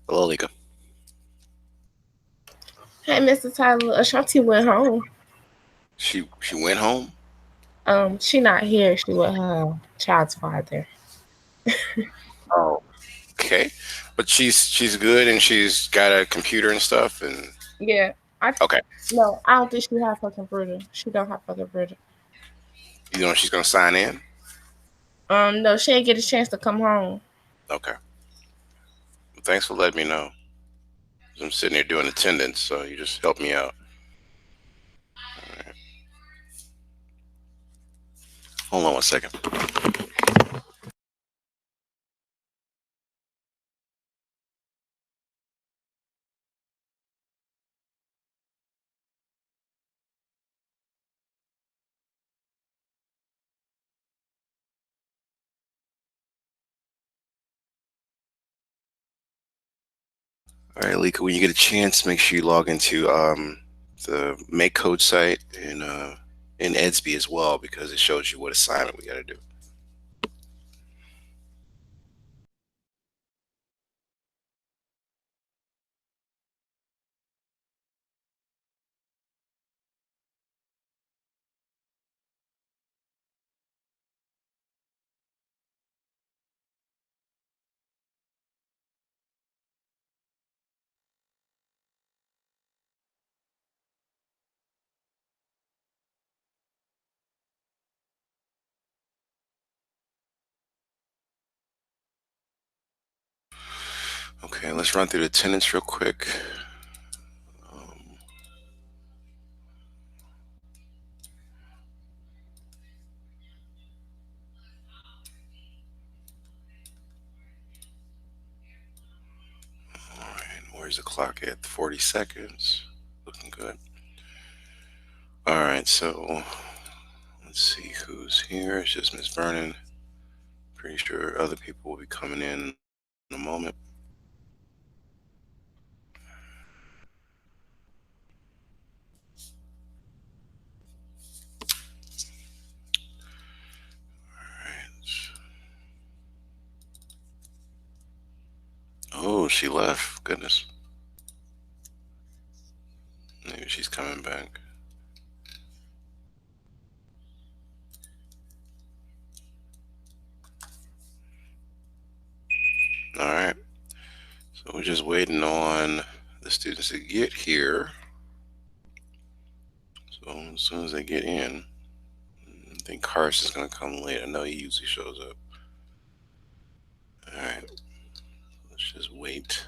Hello, Lika. Hey, Mr. Tyler, Ashanti went home. She went home. She not here. She with her child's father. Oh, okay. But she's good and she's got a computer and stuff. And Yeah, I okay, no, I don't think she have her computer. She don't have her computer. you know she's gonna sign in. No, she ain't get a chance to come home. Okay. Well, thanks for letting me know. I'm sitting here doing attendance, so you just helped me out. All right. Hold on one second. All right, Lika. When you get a chance, make sure you log into the Make Code site in Edsby as well because it shows you what assignment we got to do. Okay, let's run through the attendance real quick. Um, all right, where's the clock at? 40 seconds. Looking good. All right, so let's see who's here. It's just Miss Vernon. Pretty sure other people will be coming in a moment. All right. Oh, she left. Goodness. Maybe she's coming back. All right. So we're just waiting on the students to get here. So as soon as they get in, I think Carson's gonna come late. I know he usually shows up. All right. Let's just wait.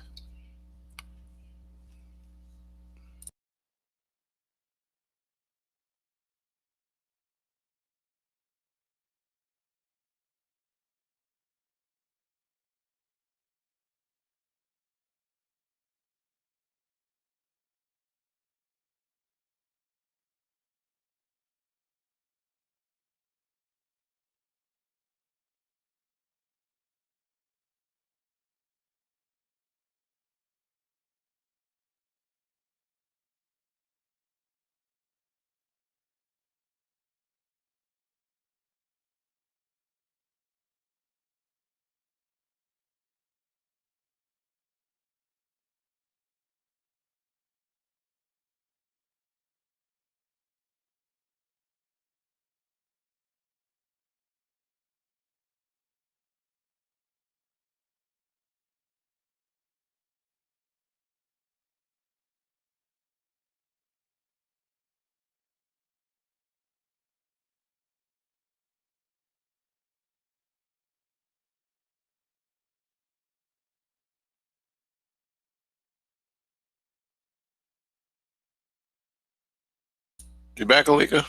You back, Alika?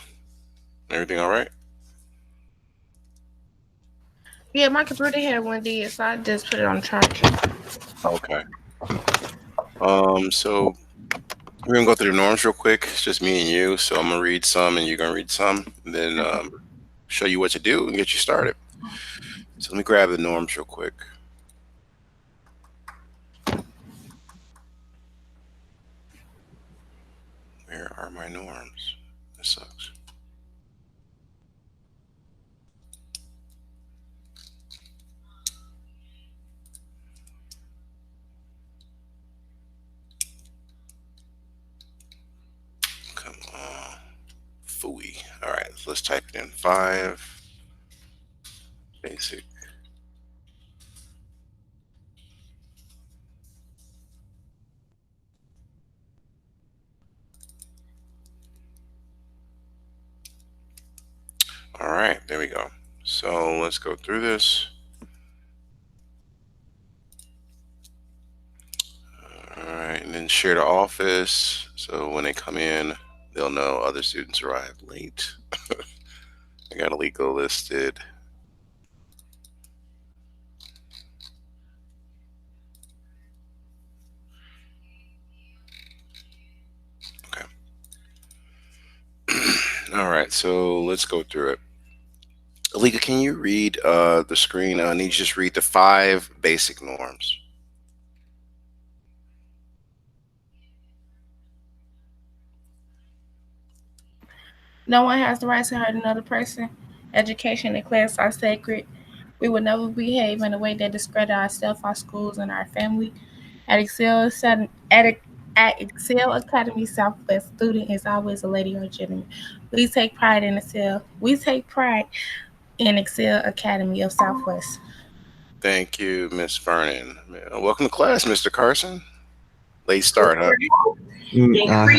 Everything all right? Yeah, my computer had one day, so I just put it on charger. Okay. So we're gonna go through the norms real quick. It's just me and you. So I'm gonna read some, and you're gonna read some, and then show you what to do and get you started. So let me grab the norms real quick. Where are my norms? This sucks. let's type it in. 5 basic. All right, there we go. So let's go through this. All right, and then share the office. So when they come in, they'll know other students arrived late. I got Alico listed. Okay. All right, so let's go through it. Alika, can you read the screen? I need you to just read the 5 basic norms. No one has the right to hurt another person. Education and class are sacred. We will never behave in a way that discredit ourselves, our schools, and our family. At Excel, at Excel Academy Southwest, student is always a lady or gentleman. We take pride in Excel. We take pride in Excel Academy of Southwest. Thank you, Miss Vernon. Welcome to class, Mr. Carson. Late start, huh?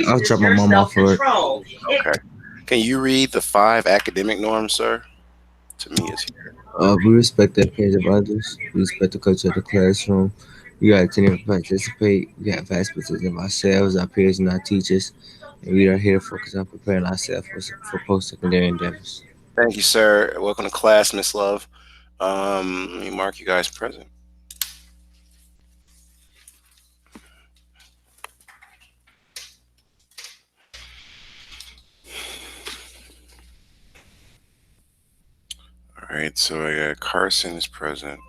I'll drop my mom off for it. Okay. Can you read the 5 academic norms, sir? To me, it's here. We respect the opinions of others. We respect the culture of the classroom. We got to attend and participate. We have aspirations of ourselves, our peers, and our teachers. And we are here to focus on preparing ourselves for post-secondary endeavors. Thank you, sir. Welcome to class, Miss Love. Let me mark you guys present. All right, so I got Carson is present.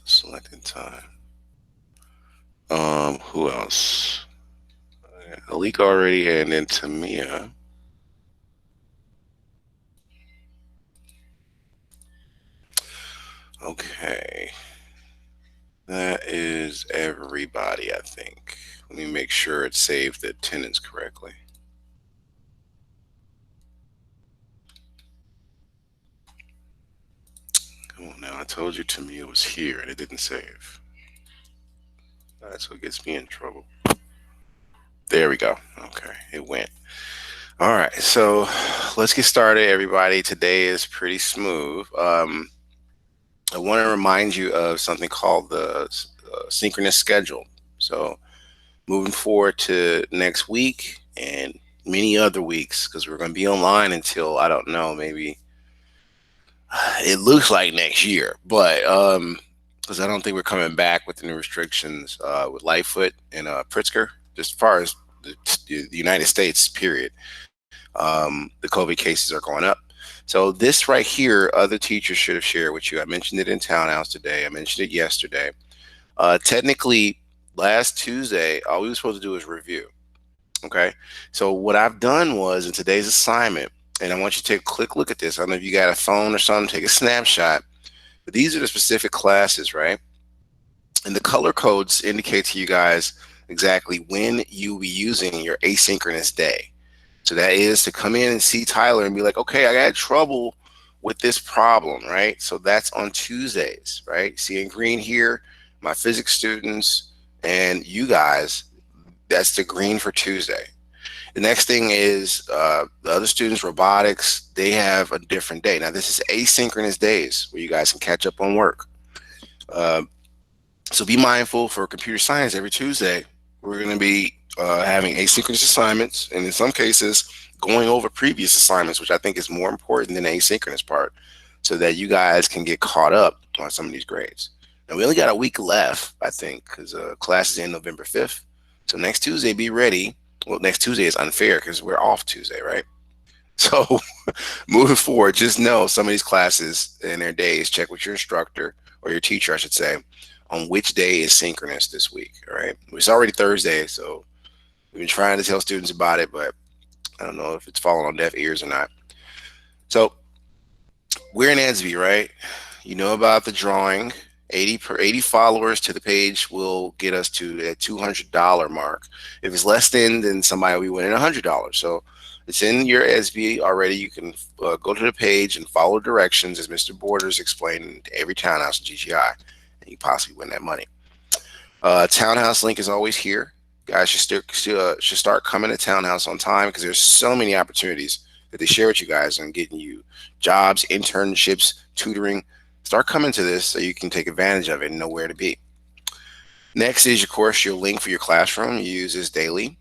Selected time. Who else? Alika already, and then Tamia. Okay. That is everybody, I think. Let me make sure it saved the attendance correctly. Come on now, I told you Tamia was here and it didn't save. That's what gets me in trouble. There we go. Okay, it went. All right, so let's get started, everybody. Today is pretty smooth. I want to remind you of something called the synchronous schedule. So moving forward to next week and many other weeks, because we're going to be online until, I don't know, maybe it looks like next year, but because I don't think we're coming back with the new restrictions with Lightfoot and Pritzker, just as far as the United States, period. The COVID cases are going up. So this right here, other teachers should have shared with you. I mentioned it in Town House today. I mentioned it yesterday. Technically, last Tuesday, all we were supposed to do was review. Okay. So what I've done was in today's assignment, and I want you to take a quick look at this. I don't know if you got a phone or something, take a snapshot. But these are the specific classes, right? And the color codes indicate to you guys exactly when you'll be using your asynchronous day. So that is to come in and see Tyler and be like, okay, I got trouble with this problem, right? So that's on Tuesdays, right? See in green here, my physics students and you guys, that's the green for Tuesday. The next thing is the other students, robotics, they have a different day. Now, this is asynchronous days where you guys can catch up on work. Uh, so be mindful for computer science every Tuesday. We're going to be having asynchronous assignments, and in some cases, going over previous assignments, which I think is more important than the asynchronous part, so that you guys can get caught up on some of these grades. Now, we only got a week left, I think, because class is in November 5th. So next Tuesday, be ready. Well, next Tuesday is unfair because we're off Tuesday, right? So moving forward, just know some of these classes and their days, check with your instructor or your teacher, I should say, on which day is synchronous this week, all right? It's already Thursday, so we've been trying to tell students about it, but I don't know if it's falling on deaf ears or not. So we're in Edsby, right? You know about the drawing. 80 followers to the page will get us to that $200 mark. If it's less than somebody, we win $100. So It's in your SB already. You can go to the page and follow directions as Mr. Borders explained every townhouse in GGI, and you possibly win that money. Townhouse link is always here. Guys should start coming to Townhouse on time because there's so many opportunities that they share with you guys on getting you jobs, internships, tutoring. Start coming to this so you can take advantage of it and know where to be. Next is, of course, your link for your classroom. You use this daily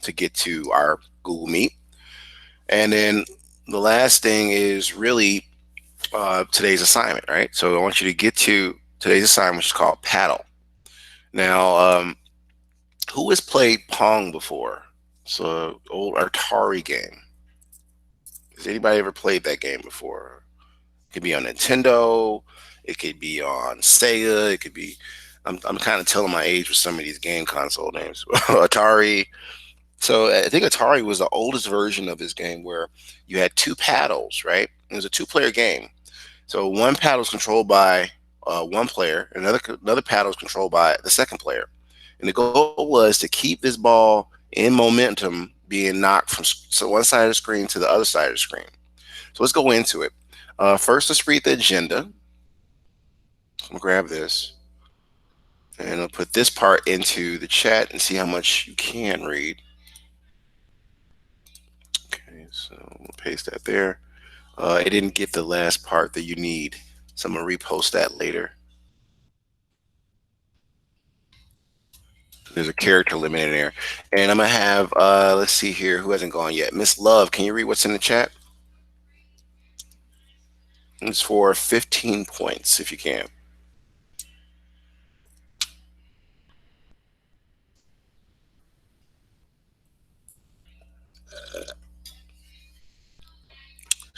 to get to our Google Meet. And then the last thing is really today's assignment, right? So I want you to get to today's assignment, which is called Paddle. Now, who has played Pong before? It's an old Atari game. Has anybody ever played that game before? It could be on Nintendo. It could be on Sega. It could be. I'm kind of telling my age with some of these game console names. Atari. So I think Atari was the oldest version of this game where you had two paddles, right? It was a two-player game. So one paddle is controlled by one player, another paddle is controlled by the second player. And the goal was to keep this ball in momentum being knocked from one side of the screen to the other side of the screen. So let's go into it. First, let's read the agenda. I'm gonna grab this and I'll put this part into the chat and see how much you can read. Okay, so we'll paste that there. It didn't get the last part that you need, so I'm gonna repost that later. There's a character limit in there, and I'm gonna have let's see here, who hasn't gone yet. Miss Love, can you read what's in the chat? It's for 15 points if you can.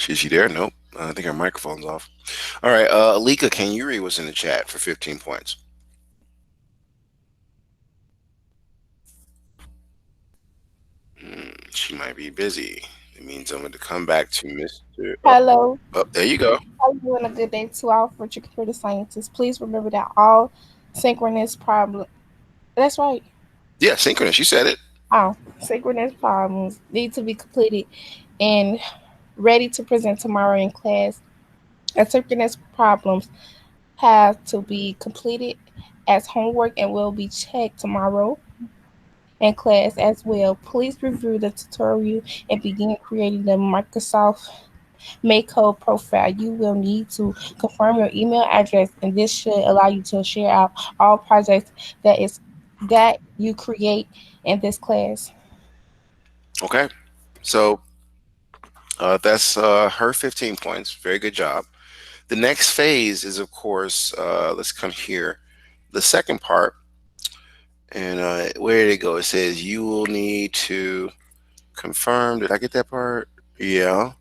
Is she there? Nope. I think her microphone's off. All right, Alika, can you read what's in the chat for 15 points? She might be busy. It means I'm going to come back to Mr. Oh, Hello. oh, there you go. How you doing? A good day to all future computer scientists. Please remember that all synchronous problem. That's right. Yeah, synchronous. You said it. Synchronous problems need to be completed and ready to present tomorrow in class. Asynchronous problems have to be completed as homework and will be checked tomorrow in class as well. Please review the tutorial and begin creating the Microsoft Makecode profile. You will need to confirm your email address, and this should allow you to share out all projects that you create in this class. Okay. So that's her 15 points. Very good job. The next phase is, of course, let's come here. The second part, and where did it go? It says you will need to confirm. Did I get that part? Yeah.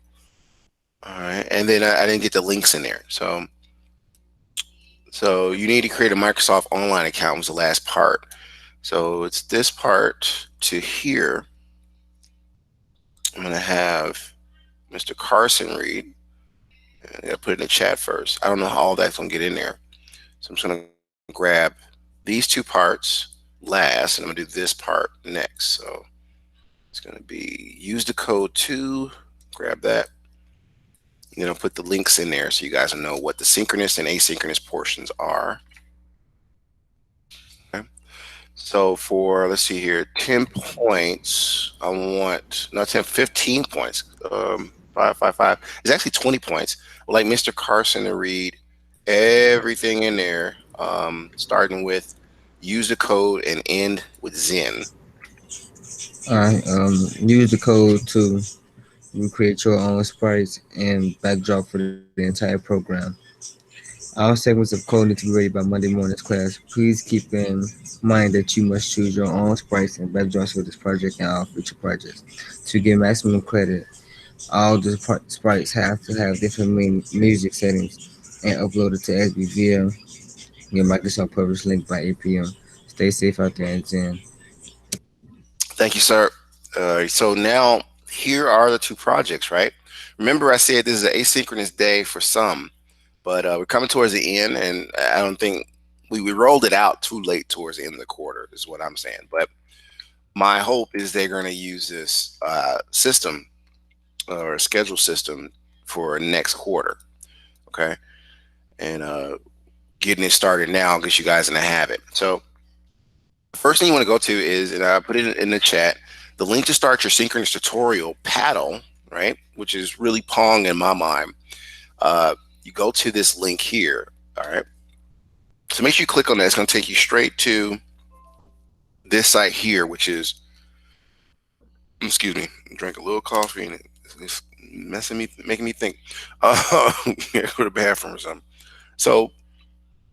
All right. And then I didn't get the links in there. So you need to create a Microsoft Online account was the last part. So it's this part to here. I'm going to have Mr. Carson read. I gotta put it in the chat first. I don't know how all that's gonna get in there. So I'm just gonna grab these two parts last, and I'm gonna do this part next. So it's gonna be use the code 2, grab that. And then I'll put the links in there so you guys will know what the synchronous and asynchronous portions are. Okay. So for, let's see here, 10 points, I want, not 10, 15 points. 5. It's actually 20 points. I'd like Mr. Carson to read everything in there, starting with use the code and end with Zen. All right. Use the code to you create your own sprites and backdrop for the entire program. All segments of code need to be ready by Monday morning's class. Please keep in mind that you must choose your own sprites and backdrops for this project and all future projects. To get maximum credit, all the sprites have to have different music settings and uploaded to SB via your Microsoft Publish link by 8 p.m. Stay safe out there and Zen. Thank you, sir. So now here are the two projects, right? Remember I said this is an asynchronous day for some, but we're coming towards the end, and I don't think we rolled it out too late towards the end of the quarter is what I'm saying. But my hope is they're going to use this system or a schedule system for next quarter. Okay, and getting it started now gets you guys in the habit. So the first thing you want to go to is, and I put it in the chat, the link to start your synchronous tutorial paddle, right? Which is really Pong in my mind. You go to this link here. All right. So make sure you click on that. It's going to take you straight to this site here, which is, excuse me, drink a little coffee and it's messing me, making me think. Go to the bathroom or something. So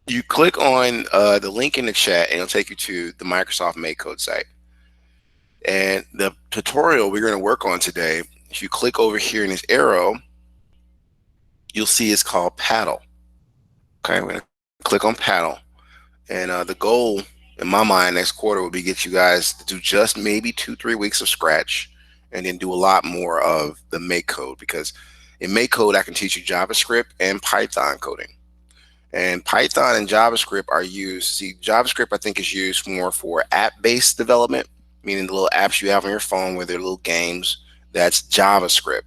you click on the link in the chat and it'll take you to the Microsoft MakeCode site. And the tutorial we're going to work on today, if you click over here in this arrow, you'll see it's called Paddle. Okay, we're going to click on Paddle. And the goal in my mind next quarter will be get you guys to do just maybe 2-3 weeks of Scratch and then do a lot more of the MakeCode, because in MakeCode I can teach you JavaScript and Python coding. And Python and JavaScript are used. See, JavaScript I think is used more for app-based development, meaning the little apps you have on your phone where they're little games. That's JavaScript.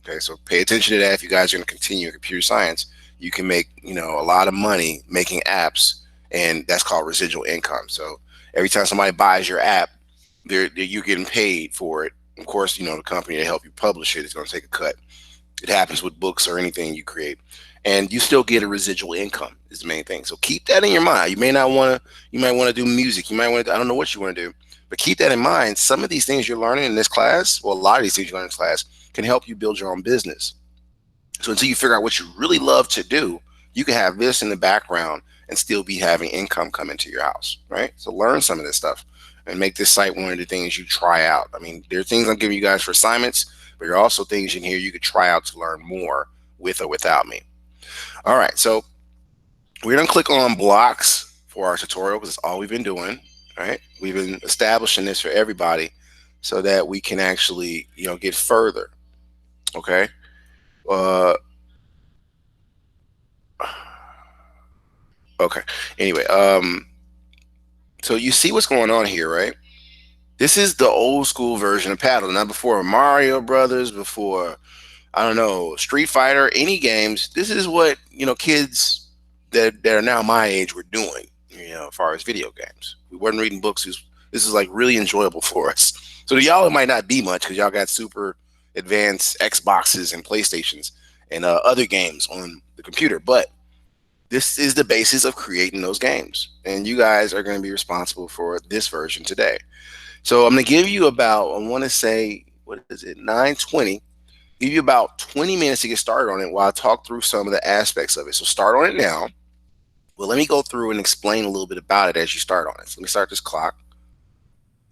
Okay, so pay attention to that. If you guys are going to continue in computer science, you can make a lot of money making apps, and that's called residual income. So every time somebody buys your app, you're getting paid for it. Of course, the company that helped you publish it is going to take a cut. It happens with books or anything you create, and you still get a residual income is the main thing. So keep that in your mind. You might want to do music. You might want to, I don't know what you want to do, but keep that in mind. Some of these things you're learning in this class, well, a lot of these things you learn in this class can help you build your own business. So until you figure out what you really love to do, you can have this in the background and still be having income come into your house, right? So learn some of this stuff and make this site one of the things you try out. I mean, there are things I'm giving you guys for assignments, but there are also things in here you could try out to learn more with or without me. All right, so we're gonna click on blocks for our tutorial because it's all we've been doing, right? We've been establishing this for everybody so that we can actually, get further, okay? Okay, anyway, so you see what's going on here, right? This is the old school version of Paddle, not before Mario Brothers, before, I don't know, Street Fighter, any games. This is what, kids that are now my age were doing, as far as video games. We weren't reading books. This is like really enjoyable for us. So to y'all, it might not be much because y'all got super advanced Xboxes and PlayStations and other games on the computer. But this is the basis of creating those games. And you guys are going to be responsible for this version today. So I'm going to give you about, I want to say, what is it, 9:20. Give you about 20 minutes to get started on it while I talk through some of the aspects of it. So start on it now. Well, let me go through and explain a little bit about it as you start on it. So let me start this clock.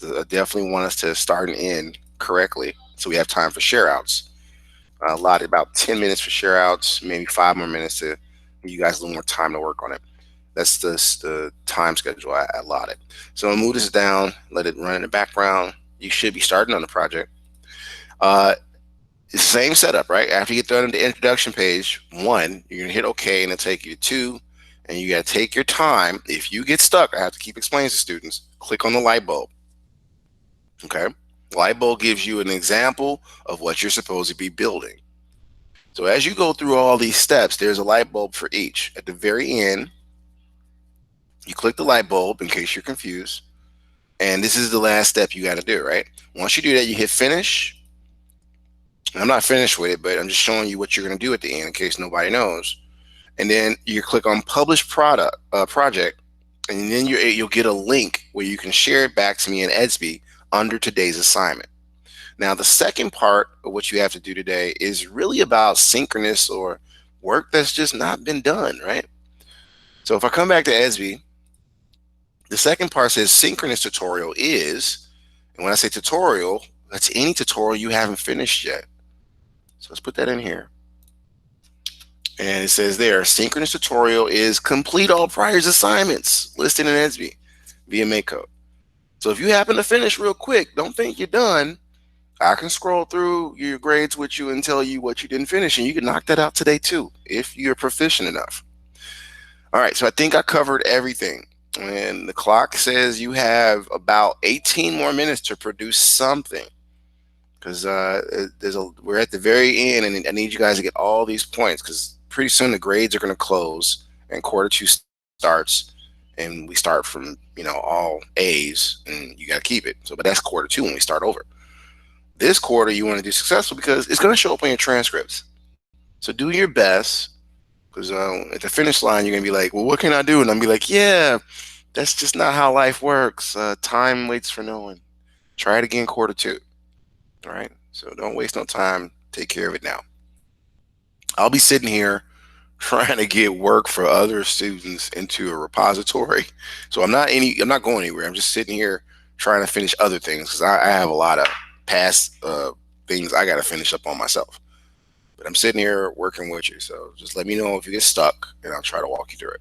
I definitely want us to start and end correctly so we have time for share outs. I allotted about 10 minutes for share outs, maybe 5 more minutes to give you guys a little more time to work on it. That's the time schedule I allotted. So I'll move this down, let it run in the background. You should be starting on the project. It's the same setup, right? After you get done at the introduction page, 1, you're gonna hit OK and it'll take you to 2, and you gotta take your time. If you get stuck, I have to keep explaining to students, click on the light bulb. Okay? Light bulb gives you an example of what you're supposed to be building. So as you go through all these steps, there's a light bulb for each. At the very end, you click the light bulb in case you're confused. And this is the last step you got to do, right? Once you do that, you hit finish. I'm not finished with it, but I'm just showing you what you're going to do at the end in case nobody knows. And then you click on publish project, and then you'll get a link where you can share it back to me in Edsby under today's assignment. Now, the second part of what you have to do today is really about synchronous or work that's just not been done, right? So if I come back to Edsby, the second part says synchronous tutorial is, and when I say tutorial, that's any tutorial you haven't finished yet. So let's put that in here. And it says there, synchronous tutorial is complete all prior assignments listed in Edsby via MakeCode. So if you happen to finish real quick, don't think you're done. I can scroll through your grades with you and tell you what you didn't finish, and you can knock that out today too, if you're proficient enough. All right, so I think I covered everything. And the clock says you have about 18 more minutes to produce something. because we're at the very end, and I need you guys to get all these points because pretty soon the grades are going to close and quarter two starts, and we start from all A's, and you got to keep it. So, but that's quarter two when we start over. This quarter you want to do successful because it's going to show up on your transcripts. So do your best because at the finish line you're going to be like, well, what can I do? And I'm gonna be like, yeah, that's just not how life works. Time waits for no one. Try it again quarter two. All right. So don't waste no time. Take care of it now. I'll be sitting here trying to get work for other students into a repository. So I'm not going anywhere. I'm just sitting here trying to finish other things because I have a lot of past things I got to finish up on myself. But I'm sitting here working with you. So just let me know if you get stuck, and I'll try to walk you through it.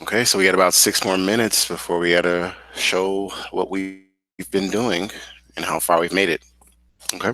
Okay, so we got about 6 more minutes before we gotta show what we've been doing and how far we've made it. Okay.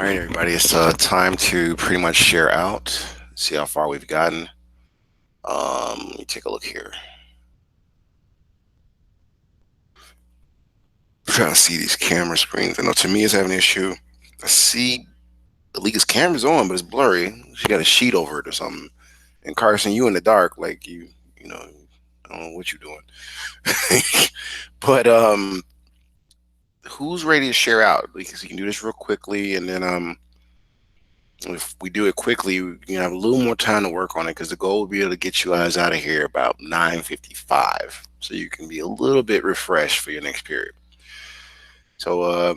All right, everybody, it's time to pretty much share out, see how far we've gotten. Let me take a look here. I'm trying to see these camera screens. I know to me it's having an issue. I see Alika's camera's on, but it's blurry. She got a sheet over it or something. And Carson, you in the dark, like you know, I don't know what you're doing. But who's ready to share out? Because you can do this real quickly, and then if we do it quickly, we can have a little more time to work on it because the goal will be able to get you guys out of here about 9:55, so you can be a little bit refreshed for your next period. So,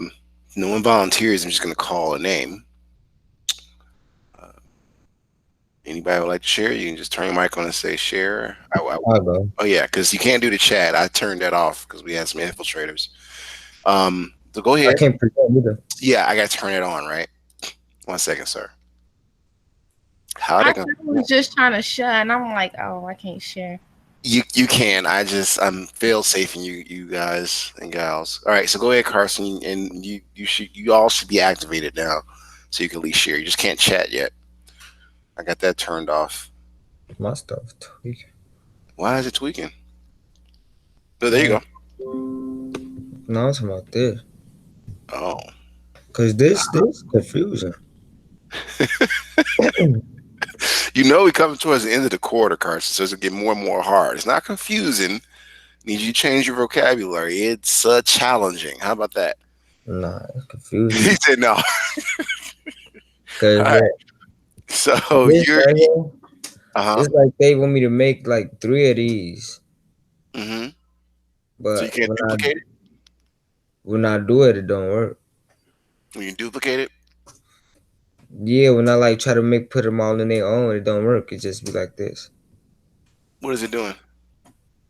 no one volunteers. I'm just going to call a name. Uh, Anybody would like to share? You can just turn your mic on and say share. I'll go. Oh yeah, because you can't do the chat. I turned that off because we had some infiltrators. So go I ahead. can't pretend either. Yeah, I got to turn it on. Right. 1 second, sir. How they I gonna? was just trying to share, and I'm like, oh, I can't share. You can. I'm fail safing you guys and gals. All right, so go ahead, Carson, and you all should be activated now, so you can at least share. You just can't chat yet. I got that turned off. My stuff tweaking. Why is it tweaking? Oh, there you Uh, go. no, I'm talking about this. Oh, Cause this confusing. we're coming towards the end of the quarter, Carson, so it's gonna get more and more hard. It's not confusing. Need you to change your vocabulary. It's challenging. How about that? Nah, it's He confusing. said no. All Cause right. So this you're. right here, Uh huh. it's like they want me to make like 3 of these, Mm-hmm. So you but can't duplicate it. when I do it, it don't work. When you duplicate it, Yeah, when I like try to put them all in their own, it don't work. It just be like this. what is it doing?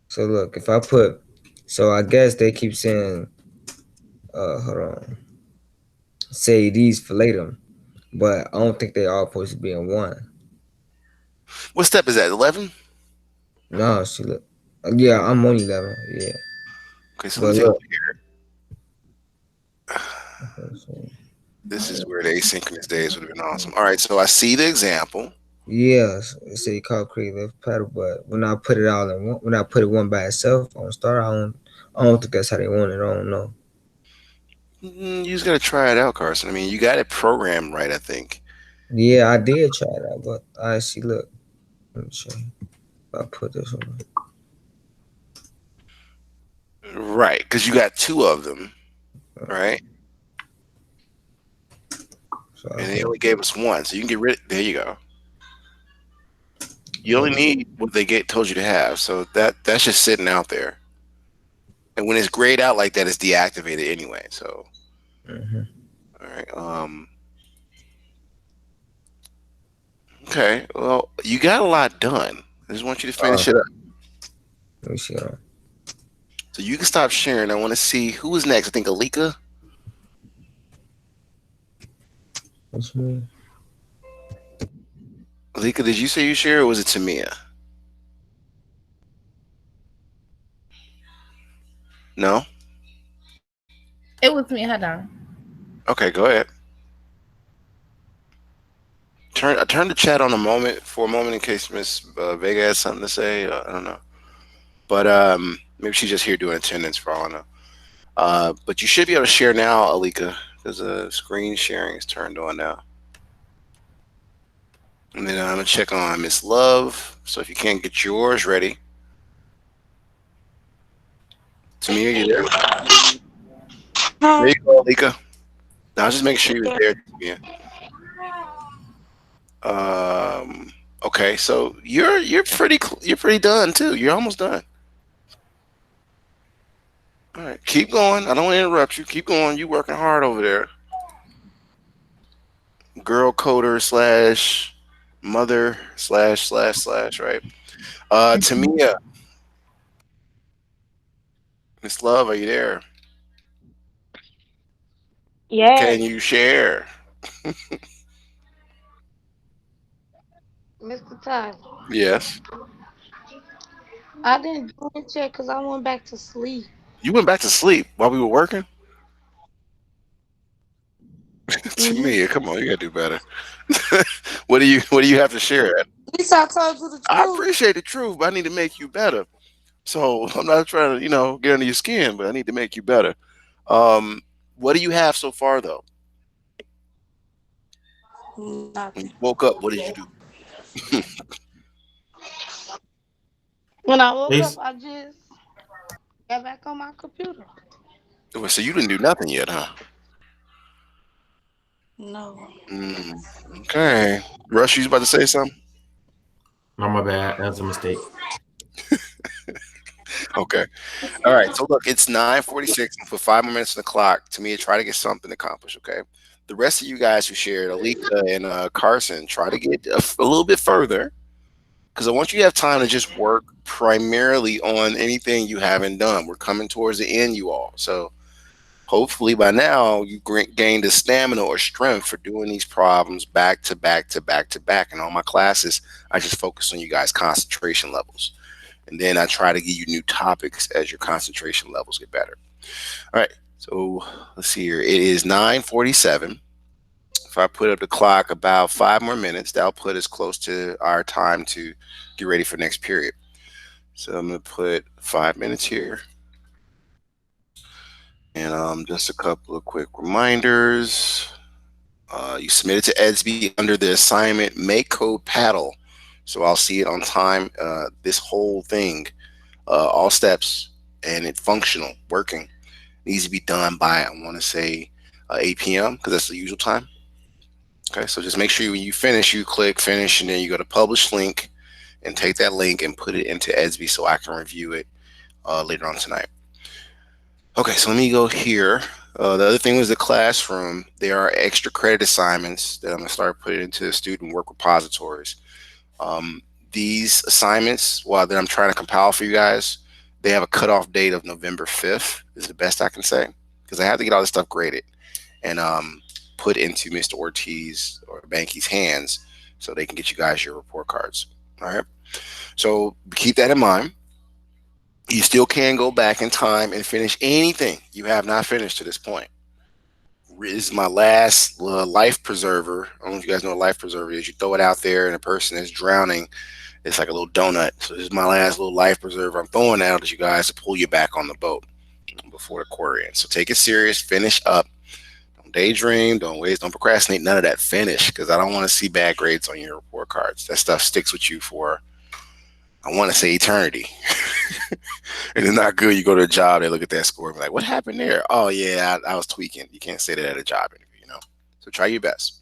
So look, if I put, so I guess they keep saying, hold on, say these fillet them, but I don't think they all supposed to be in one. What step is that? 11? No, she look, yeah, I'm on 11, yeah, Okay, so let me but take a look look, here. okay, so, This is where the asynchronous days would have been awesome. All right, so I see the example. yeah, it say call create left paddle, but when I put it all in one, when I put it one by itself on start, I don't think that's how they want it. I don't know. You just got to try it out, Carson. I mean, you got it programmed right, I think. Yeah, I did try that, but I see. Look, let me show you. If I put this one, Right, because you got two of them, right? so I And they hit. only gave us one, so you can get rid. There you go. You only need what they told you to have, so that's just sitting out there. And when it's grayed out like that, it's deactivated anyway. So, Mm-hmm. all right. Okay. Well, you got a lot done. I just want you to finish it up. Let me see. So you can stop sharing. I want to see who is next. I think Alika. What's me? Alika, did you say you share or was it Tamia? No? It was me. Hold on. Okay, go ahead. Turn the chat on for a moment in case Miss Vega has something to say. I don't know. But maybe she's just here doing attendance for all I know. But you should be able to share now, Alika, because screen sharing is turned on now. And then I'm going to check on Miss Love. So if you can't get yours ready. Tamia, you there? There you go, Alika. Now just make sure you're there, Tamia. Okay, so you're pretty done too. You're almost done. All right, keep going. I don't want to interrupt you. Keep going. You working hard over there. Girl coder slash mother slash right. Tamia, Miss Love, are you there? Yes, Can you share? Mr. Tyler. Yes. I didn't do it yet because I went back to sleep. You went back to sleep while we were working. To Mm-hmm. me, come on, you gotta do better. What do you have to share? At least I told you the I truth. appreciate the truth, but I need to make you better. So I'm not trying to, get under your skin, but I need to make you better. Um, what do you have so far though? When Nothing. you woke up, what did you do? When I woke up, Ace, I just got back on my computer. Well, so you didn't do nothing yet, huh? No. Mm, okay. Rush, you was about to say something? not my bad. That's a mistake. Okay. All right. So look, it's 9:46. And for 5 more minutes on the clock. To me, try to get something accomplished. Okay. The rest of you guys who shared, Alika and Carson, try to get a little bit further because I want you to have time to just work primarily on anything you haven't done. We're coming towards the end, you all. So hopefully by now you gained the stamina or strength for doing these problems back to back to back to back. In all my classes, I just focus on you guys' concentration levels. And then I try to give you new topics as your concentration levels get better. All right. So let's see here. It is 9:47. If I put up the clock about 5 more minutes, that'll put us close to our time to get ready for next period. So I'm gonna put 5 minutes here. And just a couple of quick reminders. You submitted to EDSB under the assignment Make Code Paddle. So I'll see it on time. This whole thing, all steps, and it functional, working, needs to be done by, I want to say, 8 p.m. because that's the usual time. Okay, so just make sure when you finish, you click finish, and then you go to publish link and take that link and put it into EDSB so I can review it later on tonight. Okay, so let me go here. The other thing was the classroom. There are extra credit assignments that I'm going to start putting into student work repositories. Um, these assignments, while that I'm trying to compile for you guys, they have a cutoff date of November 5th, is the best I can say, because I have to get all this stuff graded and put into Mr. Ortiz or Banky's hands so they can get you guys your report cards. All right. So keep that in mind. You still can go back in time and finish anything you have not finished to this point. This is my last life preserver. I don't know if you guys know what a life preserver is. You throw it out there and a person is drowning. It's like a little donut. So this is my last little life preserver I'm throwing out at you guys to pull you back on the boat before the quarter ends. So take it serious. Finish up. Don't daydream. Don't waste. Don't procrastinate. None of that. Finish, because I don't want to see bad grades on your report cards. That stuff sticks with you for, I want to say, eternity. And it's not good. You go to a job, they look at that score and be like, what happened there? Oh, yeah, I was tweaking. You can't say that at a job interview. So try your best.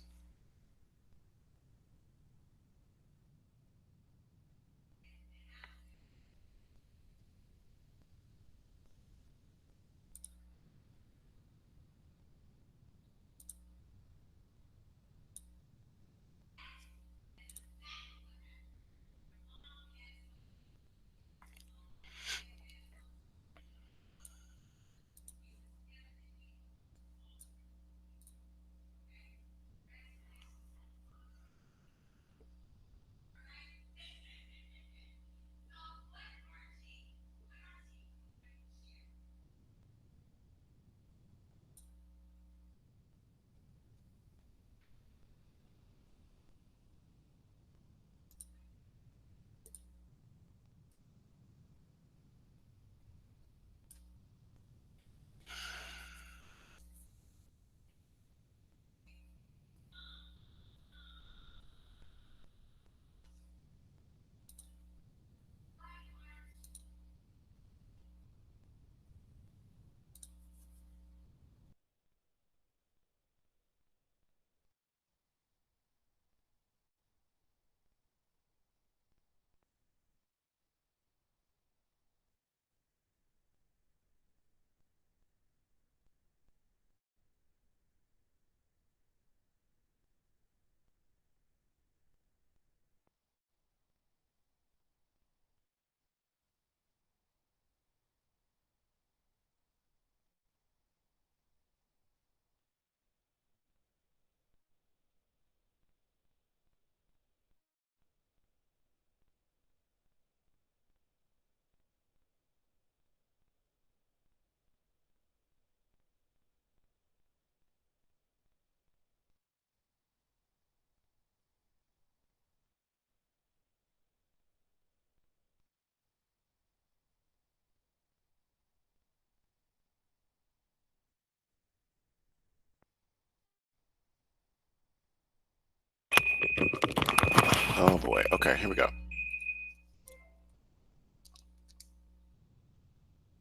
Oh boy. Okay, here we go.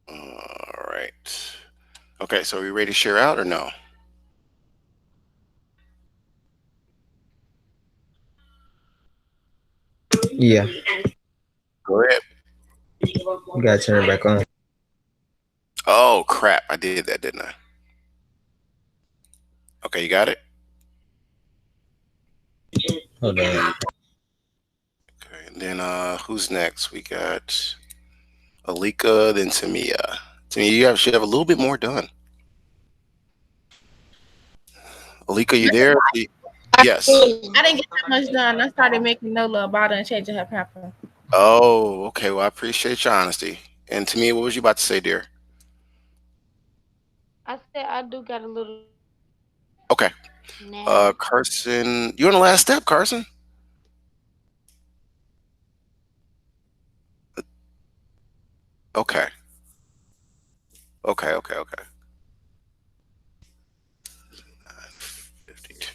All right. Okay, so are we ready to share out or no? Yeah, Go ahead. you gotta turn it back on. Oh crap! I did that, didn't I? Okay, you got it. Hold on. Okay, and then who's next? We got Alika, then Tamia. Tamia, should have a little bit more done. Alika, you there? Yes. I didn't get that much done. I started making no little bottle and changing her pamper. Oh, okay. Well, I appreciate your honesty. And Tamia, what was you about to say, dear? I said I do got a little Okay. now. Carson, you on the last step, Carson? Okay. Okay. 52.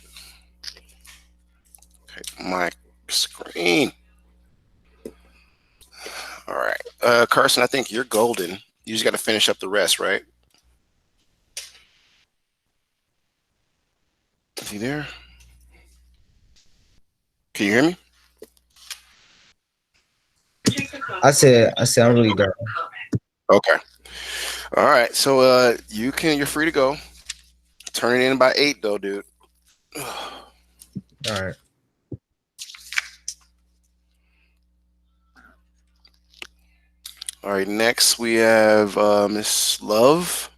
Okay, my screen. All right. Carson, I think you're golden. You just got to finish up the rest, right? Is he there? Can you hear me? I said I'm really done. Okay. All right. So you're free to go. Turn it in by 8 though, dude. All right. All right, next we have Miss Love.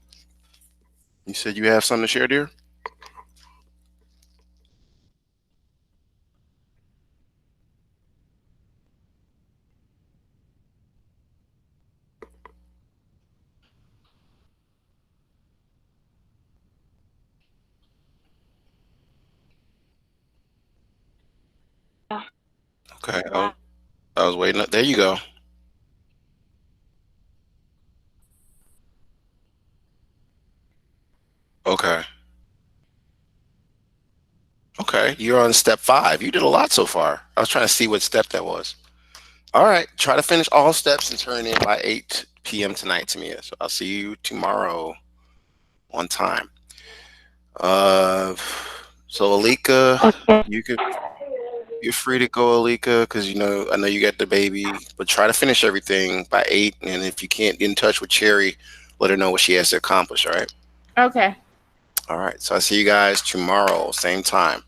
You said you have something to share, dear? Okay. I was waiting. There you go. Okay. Okay. You're on step 5. You did a lot so far. I was trying to see what step that was. All right. Try to finish all steps and turn in by 8 p.m. tonight, Tamia. So I'll see you tomorrow on time. Uh, so Alika, Okay. you're free to go, Alika, because I know you got the baby, but try to finish everything by 8. And if you can't get in touch with Cherry, let her know what she has to accomplish. All right. Okay. All right. So I see you guys tomorrow, same time.